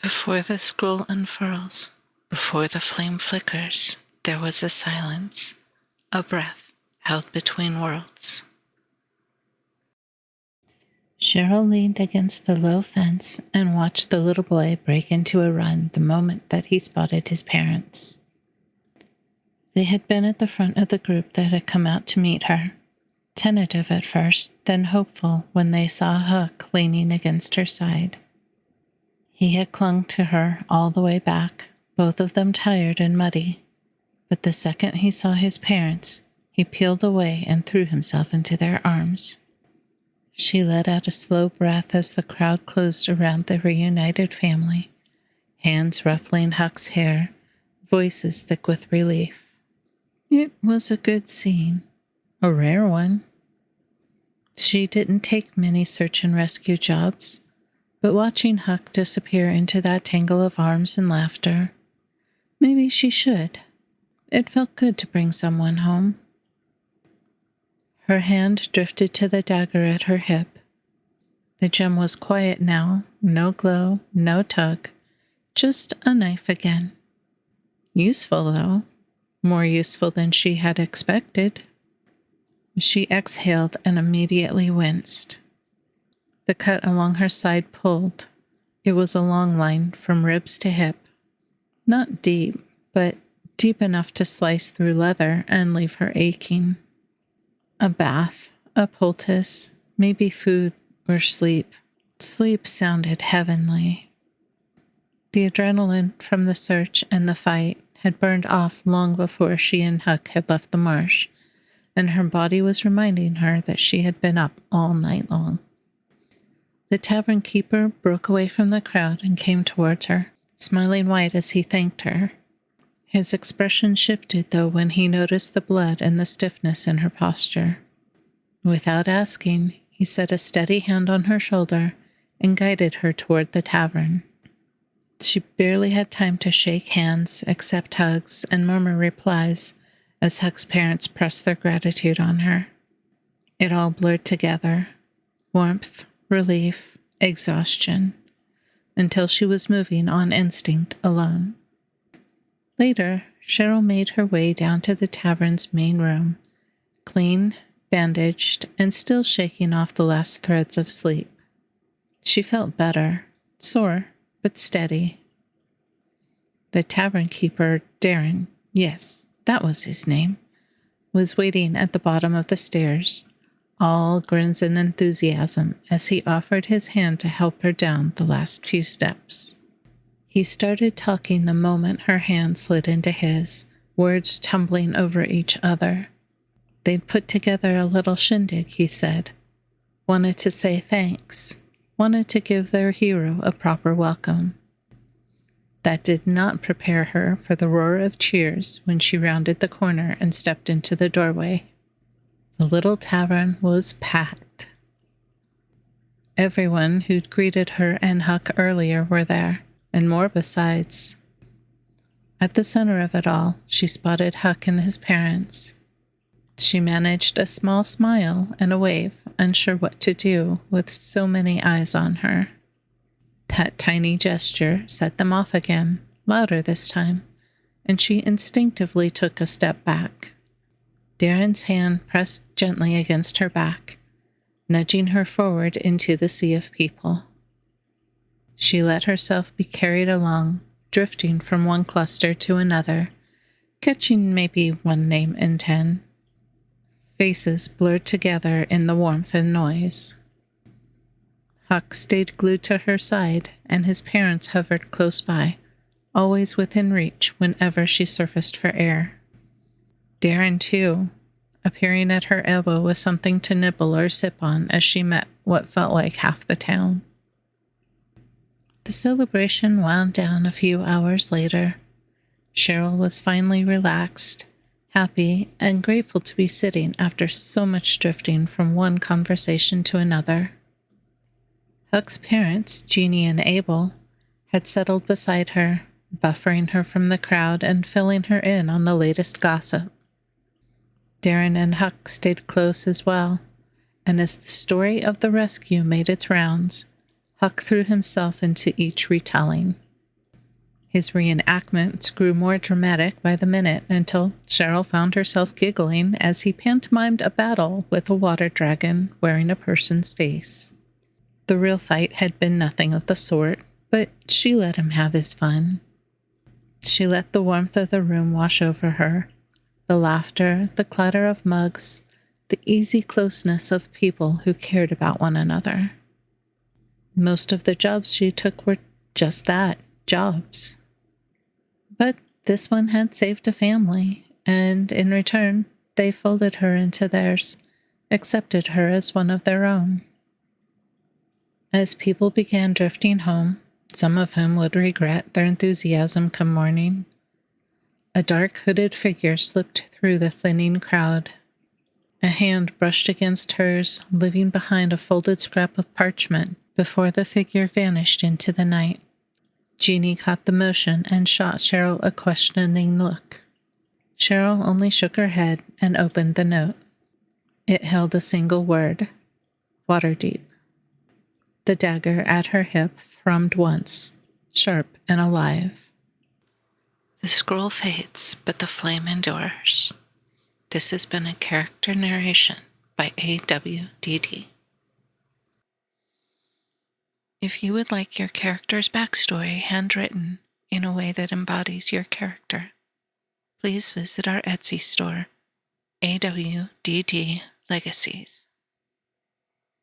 Before the scroll unfurls, before the flame flickers, there was a silence, a breath held between worlds. Cheryl leaned against the low fence and watched the little boy break into a run the moment that he spotted his parents. They had been at the front of the group that had come out to meet her, tentative at first, then hopeful when they saw Huck leaning against her side. He had clung to her all the way back, both of them tired and muddy, but the second he saw his parents, he peeled away and threw himself into their arms. She let out a slow breath as the crowd closed around the reunited family, hands ruffling Huck's hair, voices thick with relief. It was a good scene, a rare one. She didn't take many search and rescue jobs, but watching Huck disappear into that tangle of arms and laughter, maybe she should. It felt good to bring someone home. Her hand drifted to the dagger at her hip. The gem was quiet now, no glow, no tug, just a knife again. Useful, though, more useful than she had expected. She exhaled and immediately winced. The cut along her side pulled. It was a long line from ribs to hip. Not deep, but deep enough to slice through leather and leave her aching. A bath, a poultice, maybe food or sleep. Sleep sounded heavenly. The adrenaline from the search and the fight had burned off long before she and Huck had left the marsh, and her body was reminding her that she had been up all night long. The tavern keeper broke away from the crowd and came towards her, smiling wide as he thanked her. His expression shifted, though, when he noticed the blood and the stiffness in her posture. Without asking, he set a steady hand on her shoulder and guided her toward the tavern. She barely had time to shake hands, accept hugs, and murmur replies as Huck's parents pressed their gratitude on her. It all blurred together, warmth, relief, exhaustion, until she was moving on instinct alone. Later, Cheryl made her way down to the tavern's main room, clean, bandaged, and still shaking off the last threads of sleep. She felt better, sore, but steady. The tavern keeper, Darren, yes, that was his name, was waiting at the bottom of the stairs, all grins and enthusiasm as he offered his hand to help her down the last few steps. He started talking the moment her hand slid into his, words tumbling over each other. They'd put together a little shindig, he said. Wanted to say thanks. Wanted to give their hero a proper welcome. That did not prepare her for the roar of cheers when she rounded the corner and stepped into the doorway. The little tavern was packed. Everyone who'd greeted her and Huck earlier were there, and more besides. At the center of it all, she spotted Huck and his parents. She managed a small smile and a wave, unsure what to do with so many eyes on her. That tiny gesture set them off again, louder this time, and she instinctively took a step back. Darren's hand pressed gently against her back, nudging her forward into the sea of people. She let herself be carried along, drifting from one cluster to another, catching maybe one name in 10. Faces blurred together in the warmth and noise. Huck stayed glued to her side, and his parents hovered close by, always within reach whenever she surfaced for air. Darren, too, appearing at her elbow with something to nibble or sip on as she met what felt like half the town. The celebration wound down a few hours later. Cheryl was finally relaxed, happy, and grateful to be sitting after so much drifting from one conversation to another. Huck's parents, Jeannie and Abel, had settled beside her, buffering her from the crowd and filling her in on the latest gossip. Darren and Huck stayed close as well, and as the story of the rescue made its rounds, Huck threw himself into each retelling, His reenactments grew more dramatic by the minute until Cheryl found herself giggling as he pantomimed a battle with a water dragon wearing a person's face. The real fight had been nothing of the sort, but she let him have his fun. She let the warmth of the room wash over her, the laughter, the clatter of mugs, the easy closeness of people who cared about one another. Most of the jobs she took were just that, jobs. But this one had saved a family, and in return, they folded her into theirs, accepted her as one of their own. As people began drifting home, some of whom would regret their enthusiasm come morning, a dark hooded figure slipped through the thinning crowd. A hand brushed against hers, leaving behind a folded scrap of parchment before the figure vanished into the night. Jeannie caught the motion and shot Cheryl a questioning look. Cheryl only shook her head and opened the note. It held a single word: Waterdeep. The dagger at her hip thrummed once, sharp and alive. The scroll fades, but the flame endures. This has been a character narration by AWDD. If you would like your character's backstory handwritten in a way that embodies your character, please visit our Etsy store, AWDD Legacies.